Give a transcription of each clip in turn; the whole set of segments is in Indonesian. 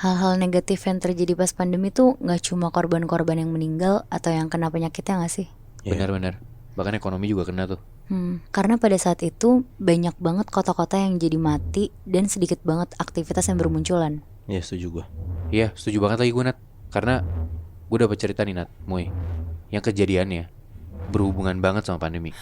hal-hal negatif yang terjadi pas pandemi tuh gak cuma korban-korban yang meninggal atau yang kena penyakitnya gak sih? Benar-benar. Bahkan ekonomi juga kena tuh. Karena pada saat itu banyak banget kota-kota yang jadi mati dan sedikit banget aktivitas yang bermunculan. Iya setuju gue. Iya, setuju banget lagi gue, Nat. Karena gue dapet cerita nih, Nat, Moy, yang kejadiannya berhubungan banget sama pandemi.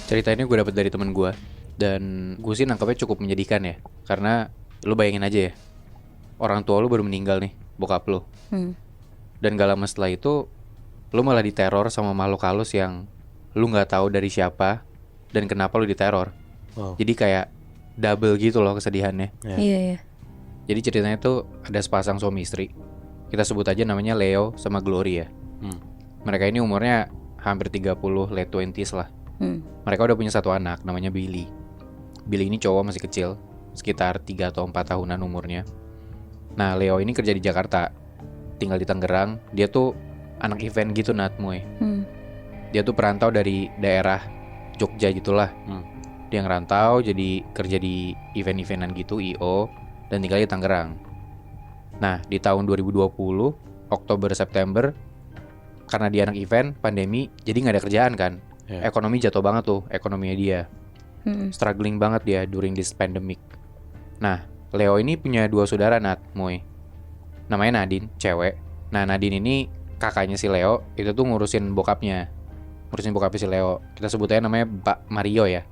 Cerita ini gue dapet dari temen gue, dan gue sih nangkapnya cukup menyedihkan ya. Karena lu bayangin aja ya, orang tua lu baru meninggal nih, bokap lu. Dan gak lama setelah itu, lu malah diteror sama makhluk halus yang lu gak tahu dari siapa dan kenapa lu diteror. Wow. Jadi kayak double gitu loh kesedihannya. Iya. Jadi ceritanya tuh ada sepasang suami istri. Kita sebut aja namanya Leo sama Glory ya. Mereka ini umurnya hampir 30, late 20s lah. Mereka udah punya satu anak namanya Billy. Billy ini cowok masih kecil, sekitar 3 atau 4 tahunan umurnya. Nah, Leo ini kerja di Jakarta, tinggal di Tangerang. Dia tuh anak event gitu, Natmoy. Dia tuh perantau dari daerah Jogja gitulah. Dia ngerantau jadi kerja di event-eventan gitu, IO, dan tinggal di Tangerang. Nah, di tahun 2020, Oktober September, karena dia anak event, pandemi, jadi gak ada kerjaan kan. Ekonomi jatuh banget tuh, ekonominya dia. Struggling banget dia during this pandemic. Nah, Leo ini punya 2 saudara, Nat, Moy. Namanya Nadine, cewek. Nah, Nadine ini kakaknya si Leo, itu tuh ngurusin bokapnya si Leo. Kita sebutnya namanya Pak Mario ya.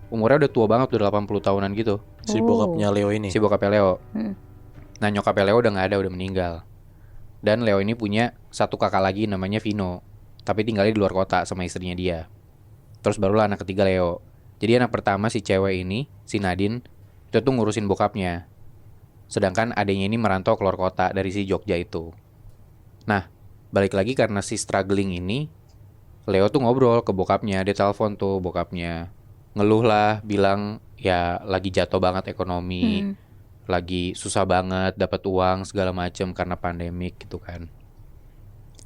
Umurnya udah tua banget, udah 80 tahunan gitu. Si bokapnya Leo ini. Si bokapnya Leo. Nah, nyokapnya Leo udah gak ada, udah meninggal. Dan Leo ini punya satu kakak lagi namanya Vino, tapi tinggalnya di luar kota sama istrinya dia. Terus barulah anak ketiga Leo. Jadi anak pertama si cewek ini, si Nadine, itu tuh ngurusin bokapnya. Sedangkan adiknya ini merantau keluar kota dari si Jogja itu. Nah, balik lagi karena si struggling ini, Leo tuh ngobrol ke bokapnya. Dia telepon tuh bokapnya, ngeluh lah, bilang ya lagi jatuh banget ekonomi, lagi susah banget dapat uang segala macem karena pandemik gitu kan.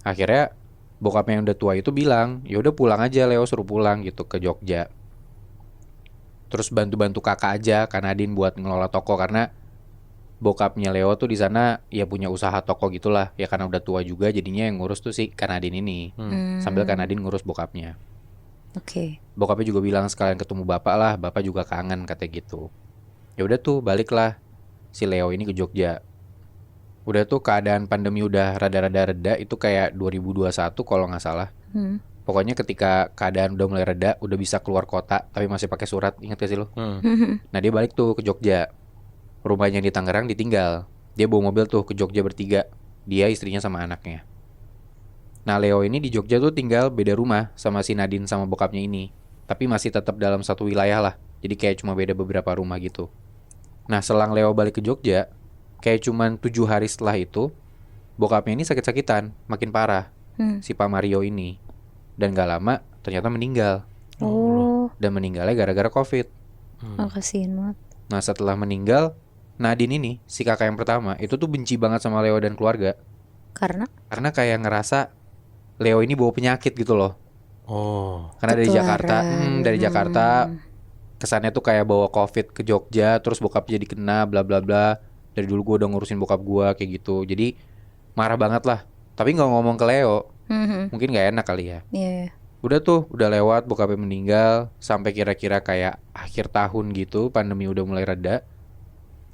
Akhirnya bokapnya yang udah tua itu bilang, ya udah pulang aja Leo, suruh pulang gitu ke Jogja. Terus bantu-bantu kakak aja Kak Nadine buat ngelola toko, karena bokapnya Leo tuh di sana ya punya usaha toko gitulah. Ya karena udah tua juga, jadinya yang ngurus tuh si Kak Nadine ini. Sambil Kak Nadine ngurus bokapnya. Oke. Bokapnya juga bilang sekalian ketemu bapak lah, bapak juga kangen katanya gitu. Ya udah tuh baliklah si Leo ini ke Jogja. Udah tuh keadaan pandemi udah rada-rada reda, itu kayak 2021 kalau nggak salah. Pokoknya ketika keadaan udah mulai reda, udah bisa keluar kota, tapi masih pakai surat, ingat gak sih lo? Nah dia balik tuh ke Jogja. Rumahnya di Tangerang ditinggal. Dia bawa mobil tuh ke Jogja bertiga, dia, istrinya sama anaknya. Nah Leo ini di Jogja tuh tinggal beda rumah sama si Nadine sama bokapnya ini, tapi masih tetap dalam satu wilayah lah. Jadi kayak cuma beda beberapa rumah gitu. Nah selang Leo balik ke Jogja, kayak cuman 7 hari setelah itu, bokapnya ini sakit-sakitan, makin parah, si Pak Mario ini. Dan gak lama ternyata meninggal. Dan meninggalnya gara-gara COVID. Kasihin banget. Nah setelah meninggal, Nadine ini, si kakak yang pertama, itu tuh benci banget sama Leo dan keluarga. Karena kayak ngerasa Leo ini bawa penyakit gitu loh. Karena dari Jakarta kesannya tuh kayak bawa COVID ke Jogja, terus bokap jadi kena bla bla bla. Dari dulu gue udah ngurusin bokap gue kayak gitu. Jadi marah banget lah. Tapi gak ngomong ke Leo, mungkin gak enak kali ya. Udah tuh, udah lewat, bokapnya meninggal, sampai kira-kira kayak akhir tahun gitu, pandemi udah mulai reda.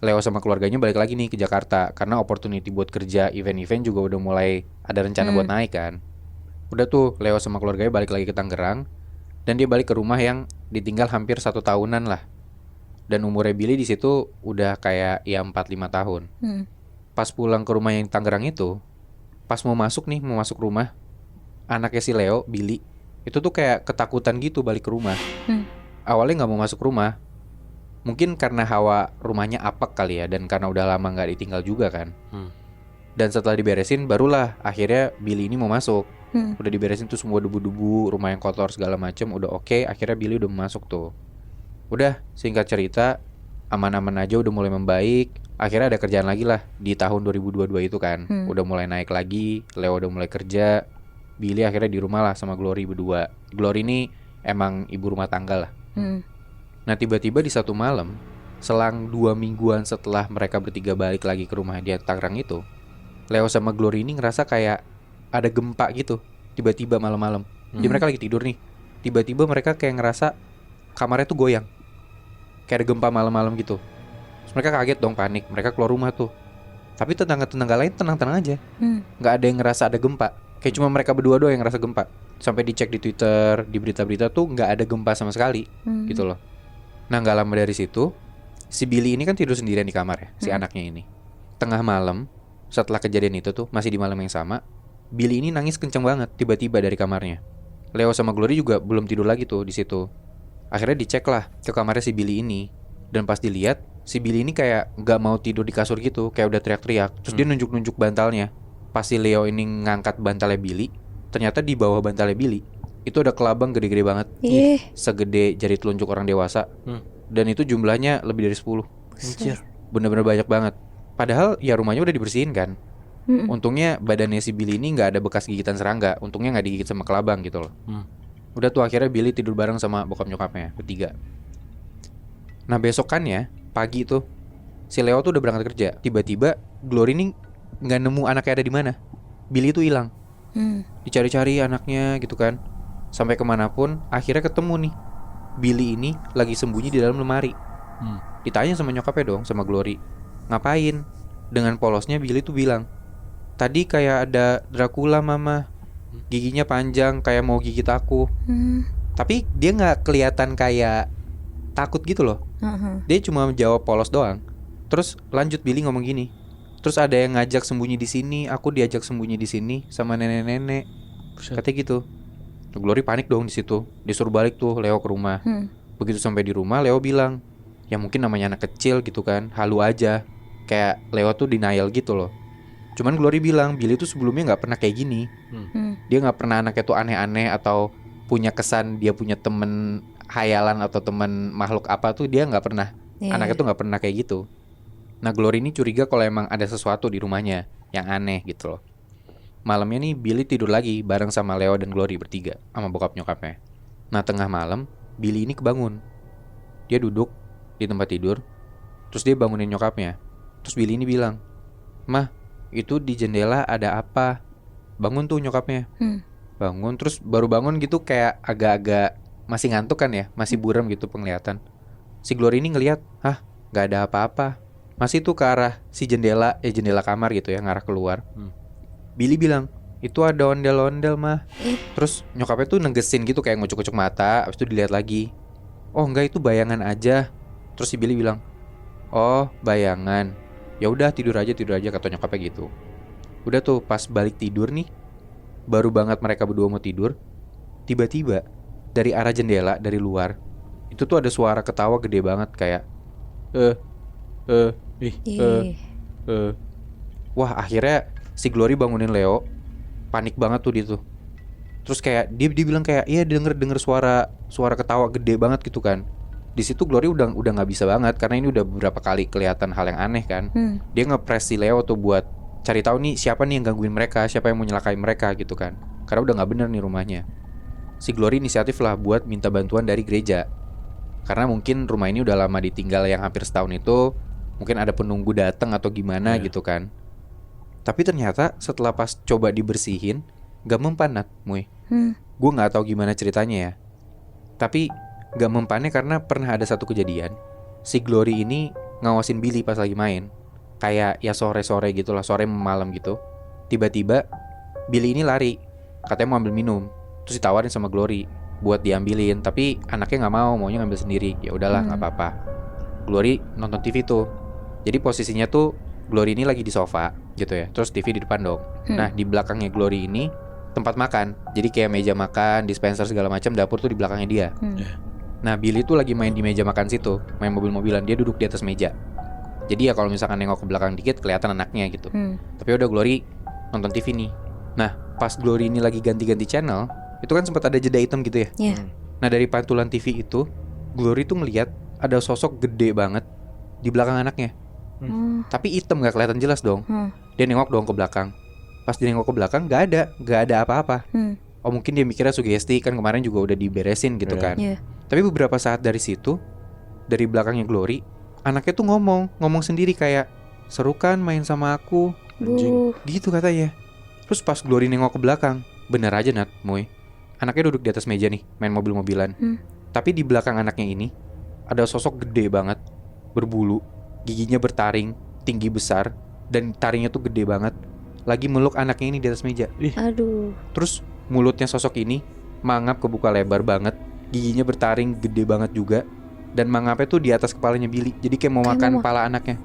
Leo sama keluarganya balik lagi nih ke Jakarta, karena opportunity buat kerja event-event juga udah mulai ada rencana buat naik kan. Udah tuh, Leo sama keluarganya balik lagi ke Tangerang, dan dia balik ke rumah yang ditinggal hampir 1 tahunan lah. Dan umurnya Billy di situ udah kayak ya 4-5 tahun. Pas pulang ke rumah yang di Tangerang itu, pas mau masuk rumah, anaknya si Leo, Billy, itu tuh kayak ketakutan gitu balik ke rumah. Awalnya gak mau masuk rumah, mungkin karena hawa rumahnya apek kali ya, dan karena udah lama gak ditinggal juga kan. Dan setelah diberesin, barulah akhirnya Billy ini mau masuk. Udah diberesin tuh semua debu-debu, rumah yang kotor segala macem, udah oke. Akhirnya Billy udah masuk tuh. Udah, singkat cerita, aman-aman aja, udah mulai membaik. Akhirnya ada kerjaan lagi lah di tahun 2022 itu kan. Udah mulai naik lagi, Leo udah mulai kerja. Billy akhirnya di rumah lah sama Glory berdua. Glory ini emang ibu rumah tangga lah. Nah tiba-tiba di satu malam, selang 2 mingguan setelah mereka bertiga balik lagi ke rumah dia Tangerang itu, Leo sama Glory ini ngerasa kayak ada gempa gitu. Tiba-tiba malam-malam, jadi mereka lagi tidur nih. Tiba-tiba mereka kayak ngerasa kamarnya tuh goyang, kayak ada gempa malam-malam gitu. Terus mereka kaget dong, panik. Mereka keluar rumah tuh. Tapi tetangga-tetangga lain tenang-tenang aja, nggak ada yang ngerasa ada gempa. Kayak cuma mereka berdua doang yang ngerasa gempa. Sampai dicek di Twitter, di berita-berita tuh nggak ada gempa sama sekali, gitu loh. Nah nggak lama dari situ, si Billy ini kan tidur sendirian di kamar ya, si anaknya ini. Tengah malam, setelah kejadian itu tuh, masih di malam yang sama, Billy ini nangis kenceng banget tiba-tiba dari kamarnya. Leo sama Glory juga belum tidur lagi tuh di situ. Akhirnya dicek lah ke kamarnya si Billy ini. Dan pas dilihat, si Billy ini kayak nggak mau tidur di kasur gitu, kayak udah teriak-teriak. Terus dia nunjuk-nunjuk bantalnya. Pas si Leo ini ngangkat bantalnya Billy, ternyata di bawah bantalnya Billy itu ada kelabang gede-gede banget, segede jari telunjuk orang dewasa. Dan itu jumlahnya lebih dari 10. Bener-bener banyak banget. Padahal ya rumahnya udah dibersihin kan. Untungnya badannya si Billy ini nggak ada bekas gigitan serangga. Untungnya nggak digigit sama kelabang gitu loh. Udah tuh akhirnya Billy tidur bareng sama bokap nyokapnya bertiga. Nah besokannya pagi tuh si Leo tuh udah berangkat kerja. Tiba-tiba Glory ini nggak nemu anaknya ada di mana. Billy tuh hilang. Dicari-cari anaknya gitu kan. Sampai kemanapun akhirnya ketemu nih. Billy ini lagi sembunyi di dalam lemari. Ditanya sama nyokapnya dong, sama Glory, ngapain? Dengan polosnya Billy tuh bilang, tadi kayak ada Dracula mama, giginya panjang kayak mau gigit aku. Tapi dia nggak kelihatan kayak takut gitu loh. Dia cuma jawab polos doang. Terus lanjut Billy ngomong gini, terus ada yang ngajak sembunyi di sini, aku diajak sembunyi di sini sama nenek-nenek. Katanya gitu. Glory panik dong di situ. Disuruh balik tuh Leo ke rumah. Begitu sampai di rumah, Leo bilang, ya mungkin namanya anak kecil gitu kan, halu aja. Kayak Leo tuh denial gitu loh. Cuman Glory bilang Billy tuh sebelumnya nggak pernah kayak gini. Dia nggak pernah anaknya tuh aneh-aneh atau punya kesan dia punya temen hayalan atau temen makhluk apa tuh dia nggak pernah. Anaknya tuh nggak pernah kayak gitu. Nah Glory ini curiga kalau emang ada sesuatu di rumahnya yang aneh gitu loh. Malamnya nih Billy tidur lagi bareng sama Leo dan Glory bertiga sama bokap nyokapnya. Nah tengah malam Billy ini kebangun. Dia duduk di tempat tidur. Terus dia bangunin nyokapnya. Terus Billy ini bilang, "Mah, itu di jendela ada apa?" Bangun tuh nyokapnya. Bangun terus baru bangun gitu kayak agak-agak masih ngantuk kan ya, masih buram gitu penglihatan. Si Glory ini ngelihat, "Hah, gak ada apa-apa." Masih tuh ke arah si jendela kamar gitu ya, ngarah keluar. Billy bilang, "Itu ada ondel-ondel mah." Terus nyokapnya tuh negesin gitu kayak ngucuk-ngucuk mata. Habis itu dilihat lagi, "Oh enggak, itu bayangan aja." Terus si Billy bilang, "Oh bayangan, ya udah tidur aja kata nyokapnya gitu." Udah tuh pas balik tidur nih, baru banget mereka berdua mau tidur, tiba-tiba dari arah jendela dari luar itu tuh ada suara ketawa gede banget kayak wah akhirnya si Glory bangunin Leo, panik banget tuh dia tuh. Terus kayak dia bilang kayak iya denger suara ketawa gede banget gitu kan. Di situ Glory udah nggak bisa banget karena ini udah beberapa kali kelihatan hal yang aneh kan. Dia ngepres si Leo tuh buat cari tahu nih siapa nih yang gangguin mereka, siapa yang mau nyelakain mereka gitu kan. Karena udah nggak bener nih rumahnya. Si Glory inisiatif lah buat minta bantuan dari gereja. Karena mungkin rumah ini udah lama ditinggal yang hampir setahun itu, mungkin ada penunggu datang atau gimana gitu kan. Tapi ternyata setelah pas coba dibersihin, gak mempan Nat, Muy. Gue gak tahu gimana ceritanya ya. Tapi gak mempannya karena pernah ada satu kejadian. Si Glory ini ngawasin Billy pas lagi main. Kayak ya sore-sore gitu lah, sore malam gitu. Tiba-tiba Billy ini lari, katanya mau ambil minum. Terus ditawarin sama Glory buat diambilin, tapi anaknya gak mau, maunya ngambil sendiri. Ya udahlah gak apa-apa. Glory nonton TV tuh. Jadi posisinya tuh Glory ini lagi di sofa gitu ya. Terus TV di depan dong. Nah di belakangnya Glory ini tempat makan. Jadi kayak meja makan, dispenser segala macam, dapur tuh di belakangnya dia. Nah Billy tuh lagi main di meja makan situ, main mobil-mobilan. Dia duduk di atas meja. Jadi ya kalau misalkan nengok ke belakang dikit kelihatan anaknya gitu. Tapi udah Glory nonton TV nih. Nah pas Glory ini lagi ganti-ganti channel, itu kan sempat ada jeda hitam gitu ya. Nah dari pantulan TV itu Glory tuh ngeliat ada sosok gede banget di belakang anaknya. Tapi hitam, gak kelihatan jelas dong. Dia nengok dong ke belakang. Pas dia nengok ke belakang gak ada apa-apa. Oh mungkin dia mikirnya sugesti, kan kemarin juga udah diberesin gitu kan. Tapi beberapa saat dari situ, dari belakangnya Glory, anaknya tuh ngomong sendiri kayak, seru kan main sama aku, gitu katanya. Terus pas Glory nengok ke belakang, bener aja Nat, Moy, anaknya duduk di atas meja nih, main mobil-mobilan. Tapi di belakang anaknya ini ada sosok gede banget, berbulu, giginya bertaring, tinggi besar, dan taringnya tuh gede banget, lagi meluk anaknya ini di atas meja. Aduh. Terus mulutnya sosok ini mangap kebuka lebar banget, giginya bertaring gede banget juga, dan mangapnya tuh di atas kepalanya Billy. Jadi kayak mau makan kepala anaknya.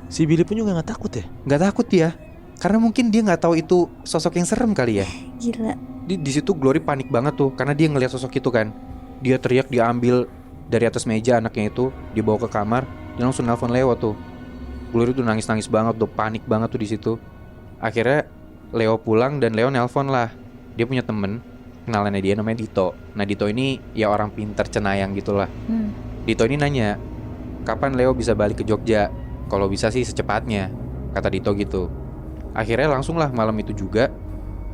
Si Billy pun juga gak takut ya? Gak takut dia, karena mungkin dia gak tahu itu sosok yang serem kali ya. Gila. Di situ Glory panik banget tuh, karena dia ngelihat sosok itu kan. Dia teriak, diambil dari atas meja anaknya itu, dibawa ke kamar, dia langsung nelfon Leo tuh. Glory tuh nangis banget tuh, panik banget tuh di situ. Akhirnya Leo pulang dan Leo nelpon lah. Dia punya temen, kenalannya dia namanya Dito. Nah Dito ini ya orang pinter cenayang gitulah. Dito ini nanya, kapan Leo bisa balik ke Jogja? Kalau bisa sih secepatnya, kata Dito gitu. Akhirnya langsung lah malam itu juga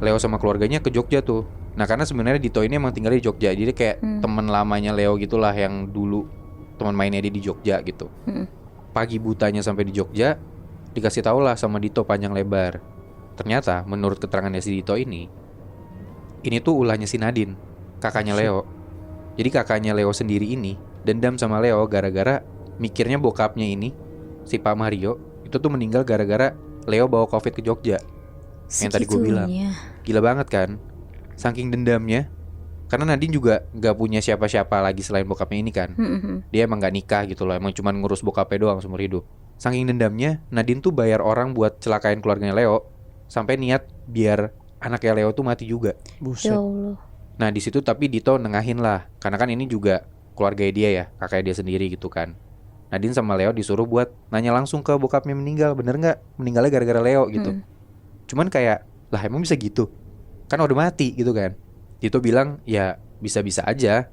Leo sama keluarganya ke Jogja tuh. Nah karena sebenarnya Dito ini emang tinggal di Jogja, jadi kayak teman lamanya Leo gitulah, yang dulu teman mainnya dia di Jogja gitu. Pagi butanya sampai di Jogja, dikasih tau lah sama Dito panjang lebar. Ternyata menurut keterangannya si Dito ini tuh ulahnya si Nadine, kakaknya Leo. Jadi kakaknya Leo sendiri ini dendam sama Leo gara-gara mikirnya bokapnya ini, si Pak Mario, itu tuh meninggal gara-gara Leo bawa COVID ke Jogja. Yang tadi gue bilang, gila banget kan. Saking dendamnya, karena Nadine juga gak punya siapa-siapa lagi selain bokapnya ini kan. Dia emang gak nikah gitu loh, emang cuman ngurus bokapnya doang seumur hidup. Saking dendamnya, Nadine tuh bayar orang buat celakain keluarganya Leo, sampai niat biar anaknya Leo tuh mati juga. Buset. Ya Allah. Nah di situ tapi Dito nengahin lah, karena kan ini juga keluarga dia ya, kakaknya dia sendiri gitu kan. Nadine sama Leo disuruh buat nanya langsung ke bokapnya meninggal, bener gak meninggalnya gara-gara Leo gitu. Cuman kayak, lah emang bisa gitu? Kan udah mati gitu kan. Dito bilang ya bisa-bisa aja.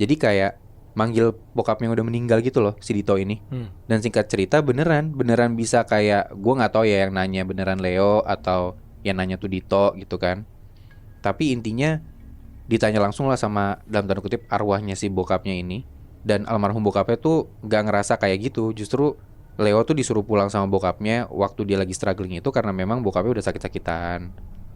Jadi kayak manggil bokapnya yang udah meninggal gitu loh si Dito ini. Dan singkat cerita beneran bisa kayak, gue gak tahu ya yang nanya beneran Leo atau yang nanya tuh Dito gitu kan. Tapi intinya ditanya langsung lah sama, dalam tanda kutip, arwahnya si bokapnya ini. Dan almarhum bokapnya tuh gak ngerasa kayak gitu. Justru Leo tuh disuruh pulang sama bokapnya waktu dia lagi struggling itu karena memang bokapnya udah sakit-sakitan,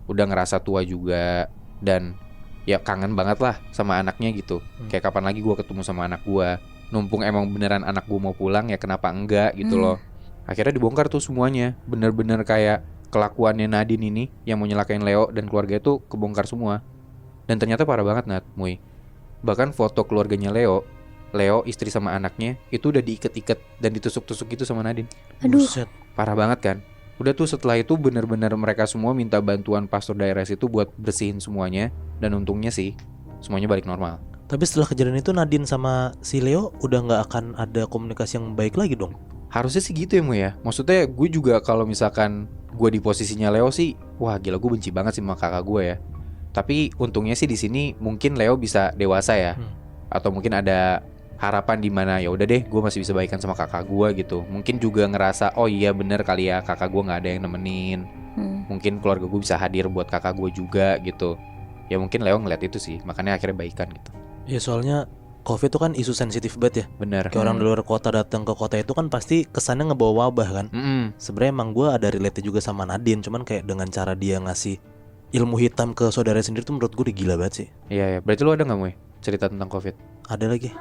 udah ngerasa tua juga, dan ya kangen banget lah sama anaknya gitu. Kayak kapan lagi gue ketemu sama anak gue. Numpung emang beneran anak gue mau pulang, ya kenapa enggak gitu loh. Akhirnya dibongkar tuh semuanya. Bener-bener kayak kelakuannya Nadine ini yang mau nyelakain Leo dan keluarga itu kebongkar semua. Dan ternyata parah banget Nat, Muy. Bahkan foto keluarganya Leo, istri sama anaknya, itu udah diikat-ikat dan ditusuk-tusuk gitu sama Nadine. Aduh. Buset. Parah banget kan. Udah tuh setelah itu bener-bener mereka semua minta bantuan pastor daerah itu buat bersihin semuanya. Dan untungnya sih semuanya balik normal. Tapi setelah kejadian itu Nadine sama si Leo udah gak akan ada komunikasi yang baik lagi dong? Harusnya sih gitu ya Mu ya. Maksudnya gue juga kalau misalkan gue di posisinya Leo sih, wah gila gue benci banget sih sama kakak gue ya. Tapi untungnya sih di sini mungkin Leo bisa dewasa ya. Atau mungkin ada harapan di mana ya udah deh gue masih bisa baikan sama kakak gue gitu. Mungkin juga ngerasa oh iya bener kali ya kakak gue nggak ada yang nemenin. Mungkin keluarga gue bisa hadir buat kakak gue juga gitu. Ya mungkin Leo ngeliat itu sih, makanya akhirnya baikan gitu. Ya soalnya COVID itu kan isu sensitif banget ya. Bener. Kayak orang di luar kota datang ke kota itu kan pasti kesannya ngebawa wabah kan. Sebenarnya emang gue ada relate juga sama Nadine, cuman kayak dengan cara dia ngasih ilmu hitam ke saudara sendiri tuh menurut gue udah gila banget sih. Iya ya. Berarti lu ada nggak Mu cerita tentang COVID? Ada lagi.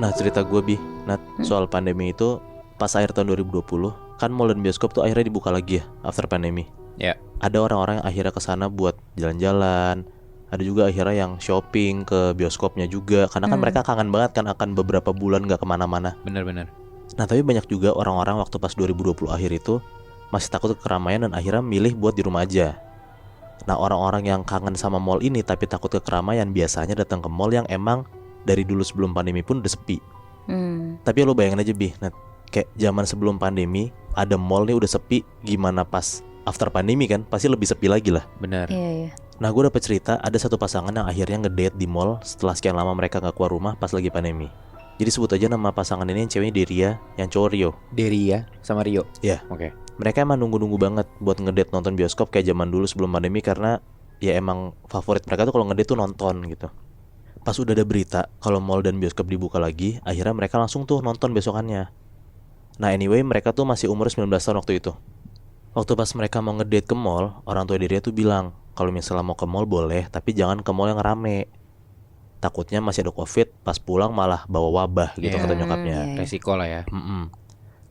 Nah cerita gue soal pandemi itu pas akhir tahun 2020 kan mall dan bioskop tuh akhirnya dibuka lagi ya after pandemi. Ya. Ada orang-orang yang akhirnya kesana buat jalan-jalan. Ada juga akhirnya yang shopping ke bioskopnya juga. Karena kan mereka kangen banget kan akan beberapa bulan gak kemana-mana. Bener-bener. Nah tapi banyak juga orang-orang waktu pas 2020 akhir itu masih takut ke keramaian dan akhirnya milih buat di rumah aja. Nah orang-orang yang kangen sama mall ini tapi takut ke keramaian biasanya datang ke mall yang emang dari dulu sebelum pandemi pun udah sepi. Tapi lo bayangin aja Bi, Nat, kayak zaman sebelum pandemi ada mall nih udah sepi, gimana pas after pandemi kan pasti lebih sepi lagi lah. Benar. Iya. Nah gue dapet cerita ada satu pasangan yang akhirnya ngedate di mall setelah sekian lama mereka gak keluar rumah pas lagi pandemi. Jadi sebut aja nama pasangan ini, yang ceweknya Deria, yang cowok Rio. Deria sama Rio. Iya. Oke. Mereka emang nunggu-nunggu banget buat ngedate nonton bioskop kayak zaman dulu sebelum pandemi, karena ya emang favorit mereka tuh kalau ngedate tuh nonton gitu. Pas udah ada berita kalau mall dan bioskop dibuka lagi, akhirnya mereka langsung tuh nonton besokannya. Nah anyway, mereka tuh masih umur 19 tahun waktu itu. Waktu pas mereka mau ngedate ke mall, orang tua Deria tuh bilang kalau misalnya mau ke mall boleh, tapi jangan ke mall yang rame. Takutnya masih ada covid, pas pulang malah bawa wabah gitu, Iya. kata nyokapnya. Resiko lah ya.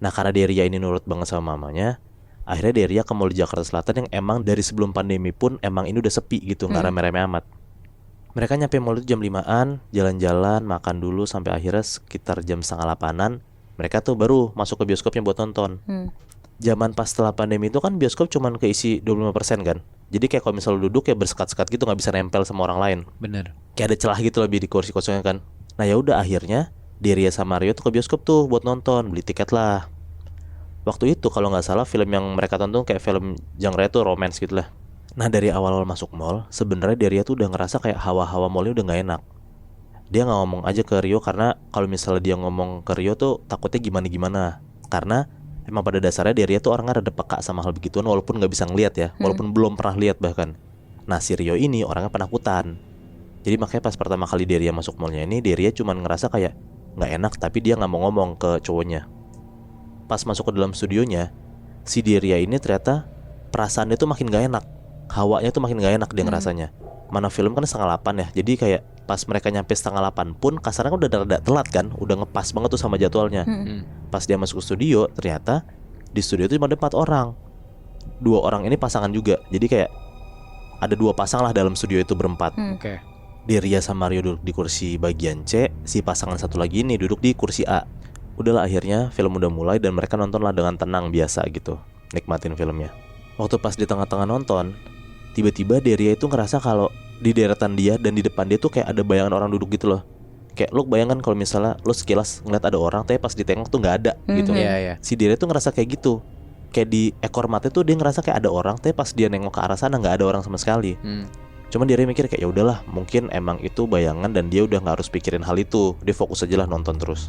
Nah karena Deria ini nurut banget sama mamanya, akhirnya Deria ke mall di Jakarta Selatan yang emang dari sebelum pandemi pun emang ini udah sepi gitu, gak rame-rame amat. Mereka nyampe mall itu jam 5-an, jalan-jalan, makan dulu sampai akhirnya sekitar jam 7:30 mereka tuh baru masuk ke bioskopnya buat nonton. Zaman pas setelah pandemi itu kan bioskop cuman keisi 25% kan. Jadi kayak kalau misal lu duduk ya bersekat-sekat gitu, gak bisa nempel sama orang lain. Bener. Kayak ada celah gitu lebih di kursi kosongnya kan. Nah ya udah akhirnya Deria sama Rio tuh ke bioskop tuh buat nonton, beli tiket lah. Waktu itu kalau nggak salah film yang mereka tonton kayak film genre tuh romance gitu lah. Nah dari awal-awal masuk mall, sebenarnya Deria tuh udah ngerasa kayak hawa-hawa mallnya udah nggak enak. Dia nggak ngomong aja ke Rio karena kalau misalnya dia ngomong ke Rio tuh takutnya gimana-gimana. Karena emang pada dasarnya Deria tuh orangnya rada peka sama hal begituan walaupun nggak bisa ngeliat ya, walaupun belum pernah lihat bahkan. Nah si Rio ini orangnya penakutan. Jadi makanya pas pertama kali Deria masuk mallnya ini, Deria cuman ngerasa kayak nggak enak tapi dia nggak mau ngomong ke cowoknya. Pas masuk ke dalam studionya, si Deria ini ternyata perasaannya tuh makin gak enak. Hawanya tuh makin gak enak dia ngerasanya. Mana film kan 7:30 ya, jadi kayak pas mereka nyampe 7:30 pun kasarnya udah rada telat kan, udah ngepas banget tuh sama jadwalnya. Pas dia masuk ke studio, ternyata di studio itu cuma ada 4 orang. 2 orang ini pasangan juga, jadi kayak ada 2 pasang lah dalam studio itu berempat. Oke. Deria sama Rio duduk di kursi bagian C, si pasangan satu lagi ini duduk di kursi A. Udahlah akhirnya film udah mulai dan mereka nonton lah dengan tenang biasa gitu, nikmatin filmnya. Waktu pas di tengah-tengah nonton, tiba-tiba Deria itu ngerasa kalau di deretan dia dan di depan dia tuh kayak ada bayangan orang duduk gitu loh. Kayak lo bayangkan kalau misalnya lo sekilas ngeliat ada orang, tapi pas ditengok tuh nggak ada gitu. Iya. Si Deria tuh ngerasa kayak gitu. Kayak di ekor mata tuh dia ngerasa kayak ada orang, tapi pas dia nengok ke arah sana nggak ada orang sama sekali. Cuman Deria mikir kayak ya udahlah, mungkin emang itu bayangan dan dia udah nggak harus pikirin hal itu. Dia fokus aja lah nonton terus.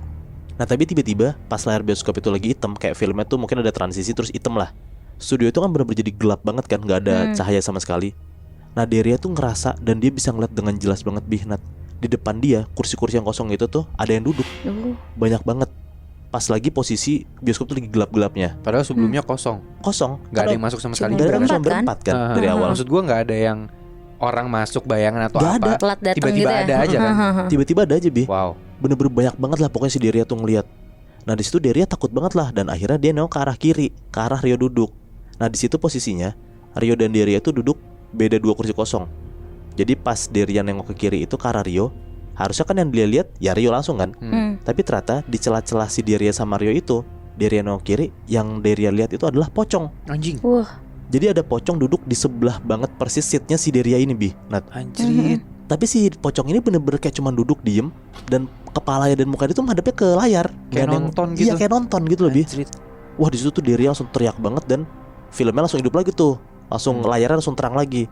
Nah tapi tiba-tiba pas layar bioskop itu lagi hitam, kayak filmnya tuh mungkin ada transisi terus hitam lah. Studio itu kan benar-benar jadi gelap banget kan, nggak ada cahaya sama sekali. Nah Deria tuh ngerasa dan dia bisa ngeliat dengan jelas banget Bihnat. Di depan dia kursi-kursi yang kosong itu tuh ada yang duduk, banyak banget. Pas lagi posisi bioskop tuh lagi gelap-gelapnya. Padahal sebelumnya kosong. Gak ada yang masuk sama sekali. Gak ada yang Berempat berempat kan dari awal. Maksud gue nggak ada yang orang masuk bayangan atau Gak apa. ada. Telat datang Tiba-tiba gitu ya. ada aja kan. Tiba-tiba ada aja Bi. Wow. Bener-bener banyak banget lah pokoknya si Deria tuh ngeliat. Nah di situ Deria takut banget lah dan akhirnya dia nengok ke arah kiri, ke arah Rio duduk. Nah di situ posisinya Rio dan Deria itu duduk beda 2 kursi kosong. Jadi pas Deria nengok ke kiri itu ke arah Rio, harusnya kan yang dia lihat ya Rio langsung kan. Tapi ternyata di celah-celah si Deria sama Rio itu, Deria nengok kiri, yang Deria lihat itu adalah pocong. Anjing. Wah. Jadi ada pocong duduk di sebelah banget persis seatnya si Deria ini Bi. Nah, Anjir. tapi si pocong ini bener-bener kayak cuma duduk diem dan kepalanya dan mukanya itu menghadapnya ke layar. Kayak Nggak ada nonton yang, gitu. Iya kayak nonton gitu loh Bi. Anjir. Wah di situ tuh Deria langsung teriak banget dan filmnya langsung hidup lagi tuh. Langsung layarnya langsung terang lagi.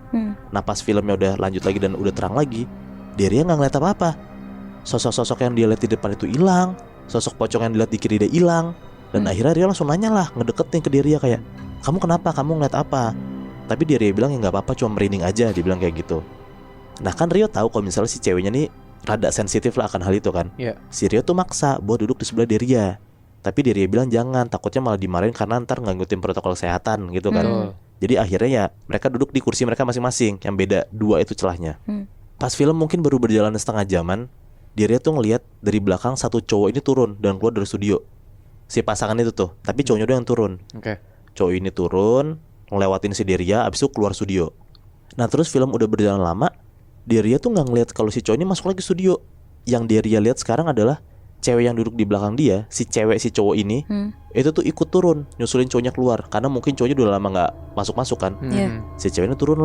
Nah pas filmnya udah lanjut lagi dan udah terang lagi, Deria nggak ngeliat apa-apa. Sosok-sosok yang dia lihat di depan itu hilang, sosok pocong yang dilihat di kiri dia hilang. Dan akhirnya dia langsung nanya lah, ngedeketin ke Deria kayak, kamu kenapa? Kamu ngeliat apa? Tapi Deria bilang ya nggak apa-apa, cuma merinding aja. Dia bilang kayak gitu. Nah kan Rio tahu kalau misalnya si ceweknya nih rada sensitif lah akan hal itu kan. Si Rio tuh maksa buat duduk di sebelah Deria. Tapi Deria bilang jangan, takutnya malah dimarahin karena ntar nggak ngikutin protokol kesehatan gitu kan. Jadi akhirnya ya mereka duduk di kursi mereka masing-masing, yang beda 2 itu celahnya. Pas film mungkin baru berjalan setengah jaman, Deria tuh ngelihat dari belakang satu cowok ini turun dan keluar dari studio. Si pasangan itu tuh, tapi cowoknya doang yang turun. Cowok ini turun, ngelewatin si Deria, abis itu keluar studio. Nah terus film udah berjalan lama, Deria tuh nggak ngeliat kalau si cowok ini masuk lagi studio. Yang Deria lihat sekarang adalah cewek yang duduk di belakang dia, si cowok ini, itu tuh ikut turun nyusulin cowoknya keluar karena mungkin cowoknya udah lama nggak masuk kan. Si cewek ini turun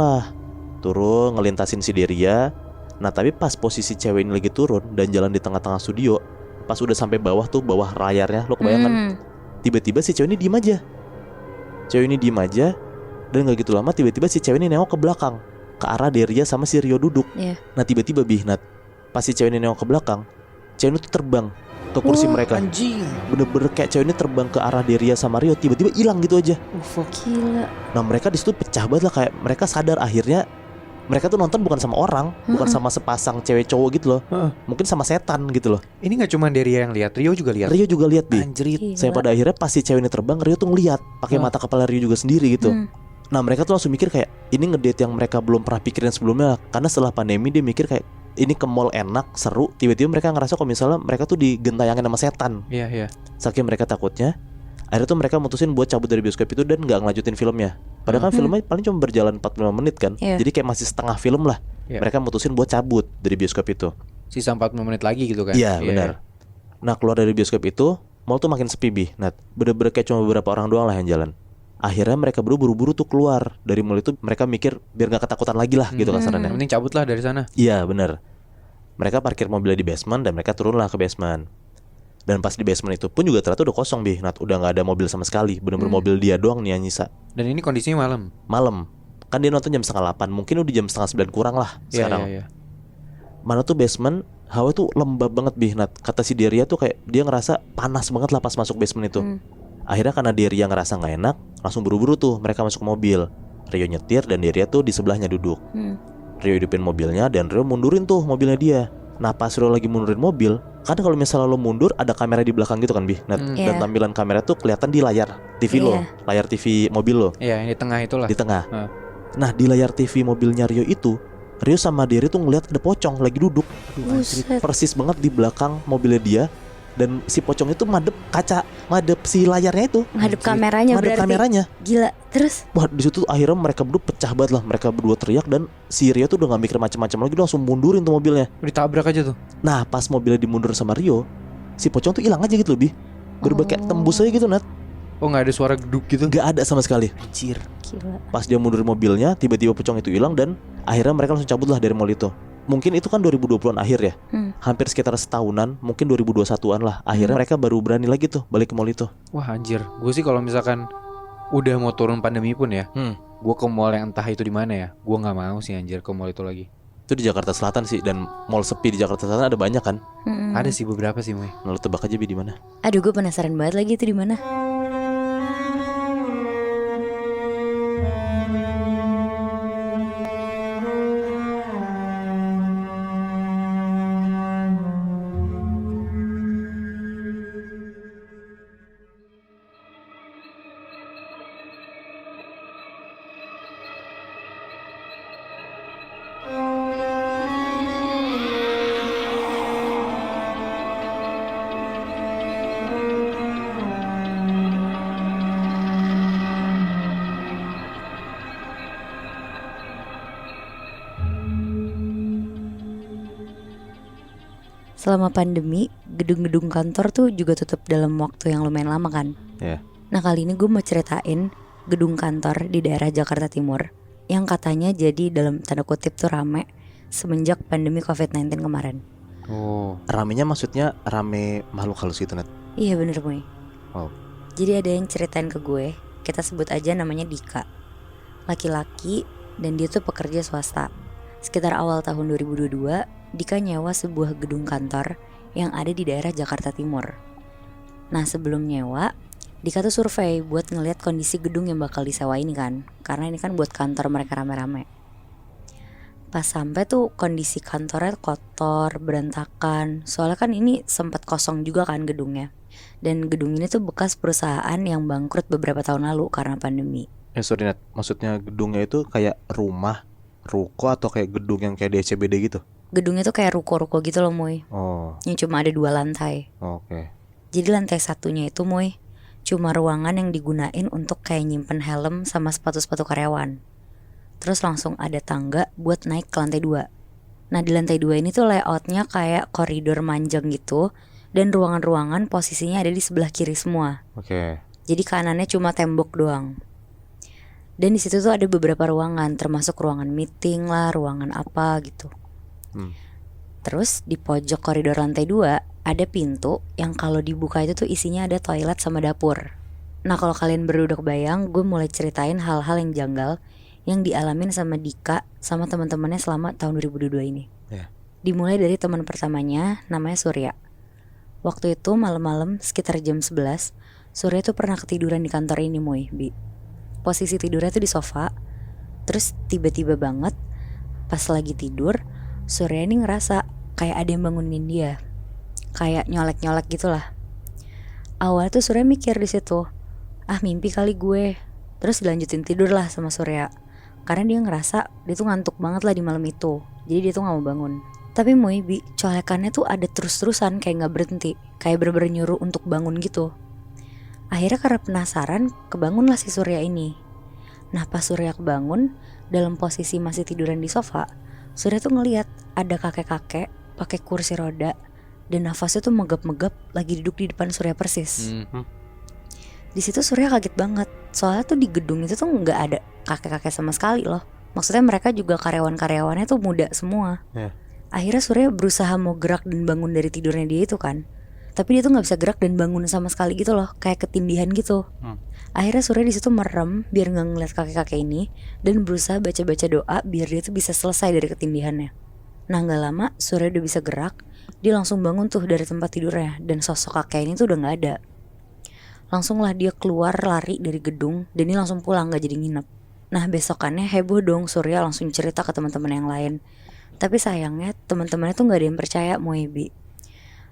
ngelintasin si Deria. Nah tapi pas posisi cewek ini lagi turun dan jalan di tengah-tengah studio, Pas udah sampai bawah tuh, bawah layarnya, lo kebayangkan? Tiba-tiba si cewek ini diem aja. Dan gak gitu lama tiba-tiba si cewek ini nengok ke belakang, ke arah Deria sama si Rio duduk. Nah tiba-tiba Nat, pas si cewek ini nengok ke belakang, cewek ini tuh terbang ke kursi mereka. Anjing. Bener-bener kayak cewek ini terbang ke arah Deria sama Rio, tiba-tiba hilang gitu aja. Gila. Nah mereka di situ pecah banget lah, kayak mereka sadar akhirnya mereka tuh nonton bukan sama orang, bukan sama sepasang cewek cowok gitu loh, mungkin sama setan gitu loh. Ini gak cuma Deria yang lihat, Rio juga lihat. Rio juga lihat, Bi. Anjrit. Saya pada akhirnya pas si cewek ini terbang, Rio tuh ngeliat pakai mata kepala Rio juga sendiri gitu. Nah mereka tuh langsung mikir kayak ini ngedate yang mereka belum pernah pikirin sebelumnya. Karena setelah pandemi dia mikir kayak ini ke mall enak, seru. Tiba-tiba mereka ngerasa kalau misalnya mereka tuh digentayangin sama setan. Iya. Saking mereka takutnya, akhirnya tuh mereka mutusin buat cabut dari bioskop itu dan gak ngelanjutin filmnya. Padahal kan filmnya paling cuma berjalan 45 menit kan. Jadi kayak masih setengah film lah. Mereka mutusin buat cabut dari bioskop itu. Sisa 40 menit lagi gitu kan. Iya benar. Nah keluar dari bioskop itu, mall tuh makin sepi, Bi. Nat, bener-bener kayak cuma beberapa orang doang lah yang jalan. Akhirnya mereka buru-buru tuh keluar dari mall itu. Mereka mikir biar gak ketakutan lagi lah gitu kasarannya. Mending cabut lah dari sana. Iya benar. Mereka parkir mobilnya di basement dan mereka turunlah ke basement. Dan pas di basement itu pun juga ternyata udah kosong, Bi. Nat, udah gak ada mobil sama sekali. Bener-bener mobil dia doang nih yang nyisa. Dan ini kondisinya malam. Kan dia nonton jam 8:30. Mungkin udah jam 8:30 kurang lah sekarang. Iya. Mana tuh basement, hawa tuh lembab banget, Bi. Nat, kata si Deria tuh kayak dia ngerasa panas banget lah pas masuk basement itu. Akhirnya karena Deria ngerasa gak enak, langsung buru-buru tuh mereka masuk ke mobil. Rio nyetir dan Deria tuh di sebelahnya duduk. Rio hidupin mobilnya dan Rio mundurin tuh mobilnya dia. Nah pas Rio lagi mundurin mobil, kan kalau misalnya lo mundur ada kamera di belakang gitu kan, Bi. Dan tampilan kamera tuh kelihatan di layar TV lo, layar TV mobil lo. Iya, ini tengah itulah. Di tengah. Nah di layar TV mobilnya Rio itu, Rio sama Deria tuh ngeliat ada pocong lagi duduk. Persis banget di belakang mobilnya dia. Dan si pocong itu madep kaca, madep si layarnya itu, Ngadep kameranya madep berarti. kameranya. Gila. Terus Wah di situ akhirnya mereka berdua pecah banget lah. Mereka berdua teriak dan si Rio tuh udah gak mikir macam-macam lagi, dia langsung mundurin tuh mobilnya. Ditabrak aja tuh. Nah pas mobilnya dimundur sama Rio, si pocong tuh hilang aja gitu lebih. Bener-bener kayak tembus aja gitu, Nat. Oh gak ada suara geduk gitu? Gak ada sama sekali. Anjir. gila. Pas dia mundur mobilnya, tiba-tiba pocong itu hilang dan akhirnya mereka langsung cabut lah dari mall itu. Mungkin itu kan 2020-an akhir ya. Hampir sekitar setahunan, mungkin 2021-an lah. Akhirnya mereka baru berani lagi tuh balik ke mall itu. Wah anjir, gue sih kalau misalkan udah mau turun pandemi pun ya, gue ke mall yang entah itu di mana ya, gue nggak mau sih anjir ke mall itu lagi. Itu di Jakarta Selatan sih, dan mall sepi di Jakarta Selatan ada banyak kan? Ada sih beberapa sih, Moy. Nah, lu tebak aja Bi di mana? Aduh, gue penasaran banget lagi itu di mana. Selama pandemi, gedung-gedung kantor tuh juga tutup dalam waktu yang lumayan lama kan. Nah kali ini gue mau ceritain gedung kantor di daerah Jakarta Timur yang katanya jadi dalam tanda kutip tuh rame semenjak pandemi COVID-19 kemarin. Oh, ramenya maksudnya rame makhluk halus gitu, Nat? Iya bener, Moy. Wow. Jadi ada yang ceritain ke gue, kita sebut aja namanya Dika. Laki-laki dan dia tuh pekerja swasta. Sekitar awal tahun 2022, Dika nyewa sebuah gedung kantor yang ada di daerah Jakarta Timur. Nah sebelum nyewa, Dika tuh survei buat ngeliat kondisi gedung yang bakal disewa ini kan. Karena ini kan buat kantor mereka rame-rame. Pas sampai tuh kondisi kantornya kotor, berantakan. Soalnya kan ini sempat kosong juga kan gedungnya. Dan gedung ini tuh bekas perusahaan yang bangkrut beberapa tahun lalu karena pandemi. Sorry Nat, maksudnya gedungnya itu kayak rumah, ruko atau kayak gedung yang kayak di SCBD gitu? Gedungnya tuh kayak ruko-ruko gitu loh, Moy. Oh. Yang cuma ada 2 lantai. Oke. Jadi lantai satunya itu, Moy, cuma ruangan yang digunain untuk kayak nyimpen helm sama sepatu-sepatu karyawan. Terus langsung ada tangga buat naik ke lantai 2. Nah di lantai 2 ini tuh layoutnya kayak koridor manjang gitu. Dan ruangan-ruangan posisinya ada di sebelah kiri semua. Oke. Jadi kanannya cuma tembok doang. Dan di situ tuh ada beberapa ruangan, termasuk ruangan meeting lah, ruangan apa gitu. Terus di pojok koridor lantai 2 ada pintu yang kalau dibuka itu tuh isinya ada toilet sama dapur. Nah kalau kalian berdua udah kebayang, gue mulai ceritain hal-hal yang janggal yang dialamin sama Dika sama teman-temannya selama tahun 2022 ini. Dimulai dari teman pertamanya namanya Surya. Waktu itu malam-malam sekitar jam 11, Surya tuh pernah ketiduran di kantor ini Bi. Posisi tidurnya tuh di sofa. Terus tiba-tiba banget pas lagi tidur, Surya ini ngerasa kayak ada yang bangunin dia. Kayak nyolek-nyolek gitulah. Awal tuh Surya mikir di situ, mimpi kali gue. Terus dilanjutin tidur lah sama Surya. Karena dia ngerasa dia tuh ngantuk banget lah di malam itu. Jadi dia tuh gak mau bangun. Tapi Bi, colekannya tuh ada terus-terusan kayak gak berhenti. Kayak bener-bener nyuruh untuk bangun gitu. Akhirnya karena penasaran, kebangunlah si Surya ini. Nah pas Surya kebangun, dalam posisi masih tiduran di sofa, Surya tuh ngeliat ada kakek-kakek pakai kursi roda dan nafasnya tuh megap-megap lagi duduk di depan Surya persis. Di situ Surya kaget banget. Soalnya tuh di gedung itu tuh nggak ada kakek-kakek sama sekali loh. Maksudnya mereka juga karyawan-karyawannya tuh muda semua. Akhirnya Surya berusaha mau gerak dan bangun dari tidurnya dia itu kan. Tapi dia tuh nggak bisa gerak dan bangun sama sekali gitu loh, kayak ketindihan gitu. Akhirnya Surya di situ merem biar nggak ngeliat kakek-kakek ini dan berusaha baca-baca doa biar dia tuh bisa selesai dari ketindihannya. Nah nggak lama Surya udah bisa gerak, dia langsung bangun tuh dari tempat tidurnya dan sosok kakek ini tuh udah nggak ada. Langsunglah dia keluar lari dari gedung dan dia langsung pulang nggak jadi nginep. Nah besokannya heboh dong, Surya langsung cerita ke teman-teman yang lain. Tapi sayangnya teman-temannya tuh nggak ada yang percaya Bi.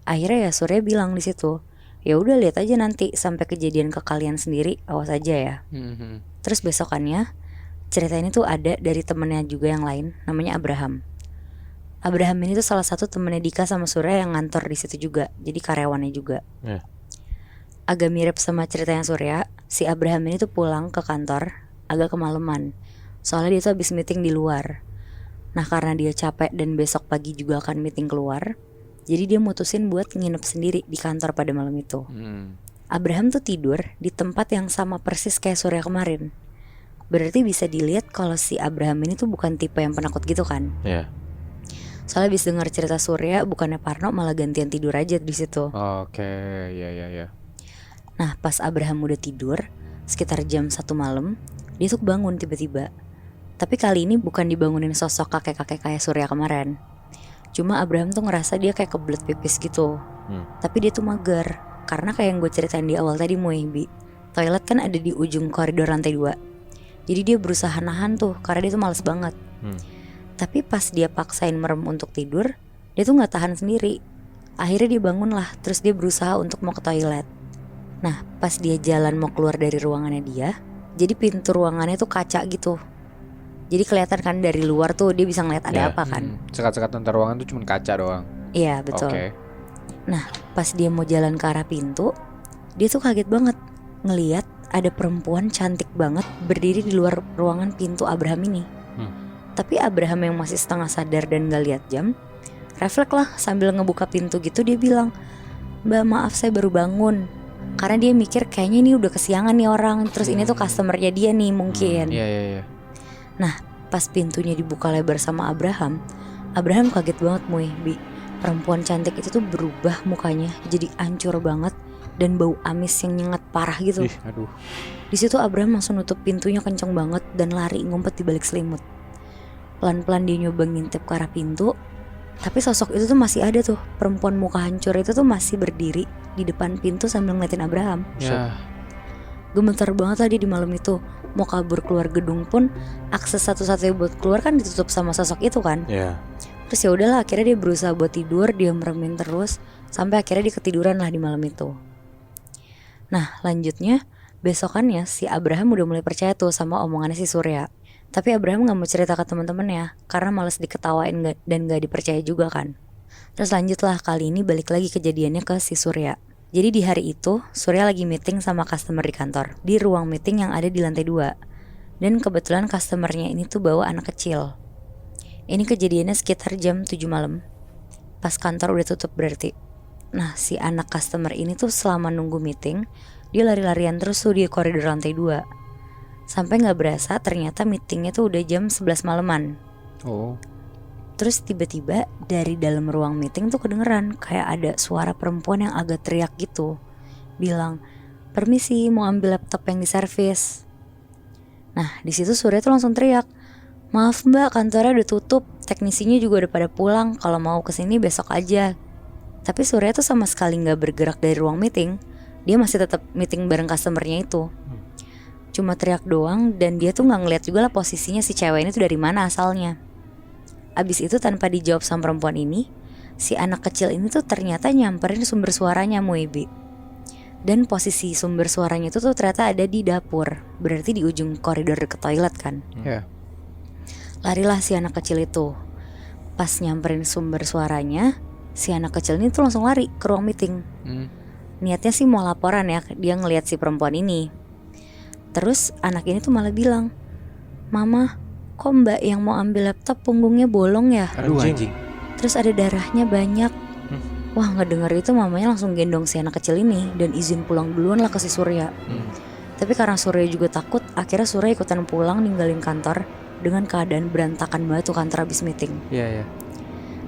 Akhirnya ya Surya bilang di situ, ya udah lihat aja nanti sampai kejadian ke kalian sendiri, awas aja ya. Terus besokannya cerita ini tuh ada dari temennya juga yang lain, namanya Abraham. Abraham ini tuh salah satu temennya Dika sama Surya yang ngantor di situ juga, jadi karyawannya juga. Agak mirip sama ceritanya Surya, si Abraham ini tuh pulang ke kantor agak kemalaman, soalnya dia tuh habis meeting di luar. Nah karena dia capek dan besok pagi juga akan meeting keluar, jadi dia mutusin buat nginep sendiri di kantor pada malam itu. Abraham tuh tidur di tempat yang sama persis kayak Surya kemarin. Berarti bisa dilihat kalau si Abraham ini tuh bukan tipe yang penakut gitu kan. Soalnya abis dengar cerita Surya, bukannya parno malah gantian tidur aja di situ. Ya. Nah pas Abraham udah tidur, sekitar jam 1 malam, dia tuh bangun tiba-tiba. Tapi kali ini bukan dibangunin sosok kakek-kakek kayak Surya kemarin. Cuma Abraham tuh ngerasa dia kayak kebelet pipis gitu. Tapi dia tuh mager. Karena kayak yang gue ceritain di awal tadi Bi, toilet kan ada di ujung koridor lantai 2. Jadi dia berusaha nahan tuh, karena dia tuh males banget. Tapi pas dia paksain merem untuk tidur, dia tuh gak tahan sendiri. Akhirnya dia bangun lah, terus dia berusaha untuk mau ke toilet. Nah pas dia jalan mau keluar dari ruangannya dia, jadi pintu ruangannya tuh kaca gitu. Jadi kelihatan kan dari luar tuh dia bisa ngeliat ada apa kan. Sekat-sekat antar ruangan tuh cuma kaca doang. Iya betul. Nah pas dia mau jalan ke arah pintu, dia tuh kaget banget ngeliat ada perempuan cantik banget berdiri di luar ruangan pintu Abraham ini. Tapi Abraham yang masih setengah sadar dan gak lihat jam, refleks lah sambil ngebuka pintu gitu dia bilang, "Mbak maaf saya baru bangun." Karena dia mikir kayaknya ini udah kesiangan nih orang. Terus ini tuh customernya dia nih mungkin. Iya. Nah pas pintunya dibuka lebar sama Abraham kaget banget Bi. Perempuan cantik itu tuh berubah mukanya jadi hancur banget dan bau amis yang nyengat parah gitu. Di situ Abraham langsung nutup pintunya kenceng banget dan lari ngumpet di balik selimut. Pelan-pelan dia nyoba ngintip ke arah pintu, tapi sosok itu tuh masih ada tuh. Perempuan muka hancur itu tuh masih berdiri di depan pintu sambil ngeliatin Abraham. Gemeter banget lah dia di malam itu. Mau kabur keluar gedung pun akses satu-satunya buat keluar kan ditutup sama sosok itu kan. Terus ya udahlah akhirnya dia berusaha buat tidur, dia meremin terus sampai akhirnya dia ketiduran lah di malam itu. Nah lanjutnya besokannya si Abraham udah mulai percaya tuh sama omongannya si Surya. Tapi Abraham gak mau cerita ke teman-temannya karena males diketawain dan gak dipercaya juga kan. Terus lanjutlah kali ini balik lagi kejadiannya ke si Surya. Jadi di hari itu Surya lagi meeting sama customer di kantor, di ruang meeting yang ada di lantai 2. Dan kebetulan customernya ini tuh bawa anak kecil. Ini kejadiannya sekitar jam 7 malam. Pas kantor udah tutup berarti. Nah si anak customer ini tuh selama nunggu meeting, dia lari-larian terus tuh di koridor lantai 2. Sampai gak berasa ternyata meetingnya tuh udah jam 11 malaman. Terus tiba-tiba dari dalam ruang meeting tuh kedengeran kayak ada suara perempuan yang agak teriak gitu. Bilang, "Permisi, mau ambil laptop yang diservis." Nah, di situ Surya tuh langsung teriak, "Maaf mbak, kantornya udah tutup, teknisinya juga udah pada pulang, kalau mau kesini besok aja." Tapi Surya tuh sama sekali gak bergerak dari ruang meeting. Dia masih tetap meeting bareng customernya itu. Cuma teriak doang, dan dia tuh gak ngeliat juga lah posisinya si cewek ini tuh dari mana asalnya. Abis itu tanpa dijawab sama perempuan ini, si anak kecil ini tuh ternyata nyamperin sumber suaranya Muibi. Dan posisi sumber suaranya itu tuh ternyata ada di dapur. Berarti di ujung koridor deket toilet kan. Larilah si anak kecil itu. Pas nyamperin sumber suaranya, si anak kecil ini tuh langsung lari ke ruang meeting. Niatnya sih mau laporan ya, dia ngelihat si perempuan ini. Terus anak ini tuh malah bilang, "Mama, kok mbak yang mau ambil laptop punggungnya bolong ya?" Aduh anjing. Terus ada darahnya banyak. Wah, ngedenger itu mamanya langsung gendong si anak kecil ini dan izin pulang duluan lah ke si Surya. Tapi karena Surya juga takut, akhirnya Surya ikutan pulang ninggalin kantor dengan keadaan berantakan banget tuh kantor abis meeting. Iya.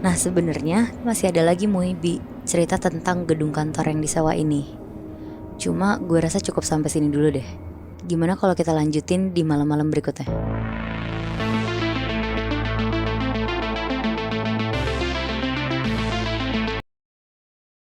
Nah sebenarnya masih ada lagi Muibi, cerita tentang gedung kantor yang disewa ini. Cuma gue rasa cukup sampai sini dulu deh. Gimana kalau kita lanjutin di malam-malam berikutnya?